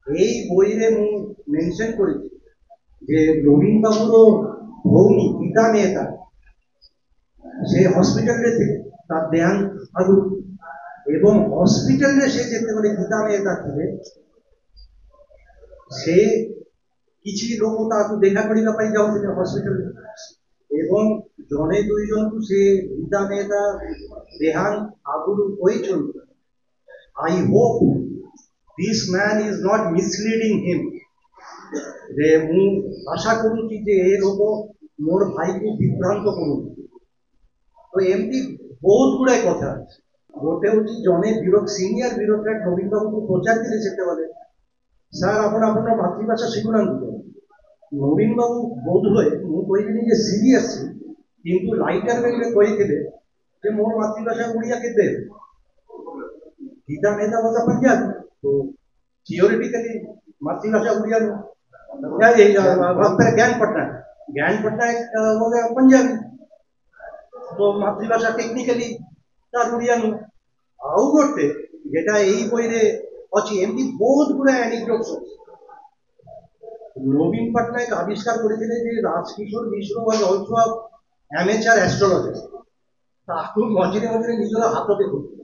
এই বইরে ମୁଁ মেনশন করেছি যে নবীন বাবুর ভৌণী গীতা মেহতা সে হসপিটালে ଥିଲେ তার দেহান্ত ଆଗରୁ ଏବଂ ହସ୍ପିଟାଲରେ ସେ ଯେତେବେଳେ ଗୀତା ମେହତା ଥିଲେ ସେ କିଛି ଲୋକ ତାକୁ ଦେଖା କରିବା ପାଇଁ ଯାଉଥିଲେ ହସ୍ପିଟାଲରେ ଏବଂ ଜଣେ ଦୁଇ ଜଣଙ୍କୁ ସେ ଗୀତା ମେହତା ଦେହାନ୍ତ ଆଗରୁ କହିଛନ୍ତି I hope this man is not misleading him. যে ମୁଁ ଆଶା କରୁଛି ଯେ ଏ ଲୋକ ମୋର ଭାଇକୁ ବିଭ୍ରାନ୍ତ କରୁଛି। ତ ଏମିତି ବହୁତ ଗୁଡ଼ାଏ କଥା ଅଛି। ଗୋଟେ ହେଉଛି ଜଣେ ସିନିୟର ବ୍ୟୁରୋକ୍ରାଟ ନବୀନ ବାବୁଙ୍କୁ ପଚାରିଥିଲେ ସେତେବେଳେ ସାର୍ ଆପଣ ଆପଣଙ୍କ ମାତୃଭାଷା ଶିଖୁନାହାନ୍ତି ନବୀନ ବାବୁ ବୋଧ ହୁଏ ମୁଁ କହିବିନି ଯେ ସିରିୟସ୍ କିନ୍ତୁ ଲାଇଟର ୱେରେ କହିଥିଲେ ଯେ ମୋର ମାତୃଭାଷା ଓଡ଼ିଆ କେତେ गीता मेहता वाला पंजाबी तो थियोरिटिकली मातृभाषा उड़िया ज्ञान पट्टनायक हो गया पंजाबी तो मातृभाषा टेक्निकली तार उड़िया नु आउ गोटे जेटा एई बइरे अछि एमती बहुत गुडा एनेक्डोट्स नवीन पट्टनायक आविष्कार करेছিলেন যে রাজকিশোর মিশ্র ওয়াজ অলসো অ্যামেচার অ্যাস্ট্রোলজার তাকে মঝিরে মঝিরে নিজের হাততে করতে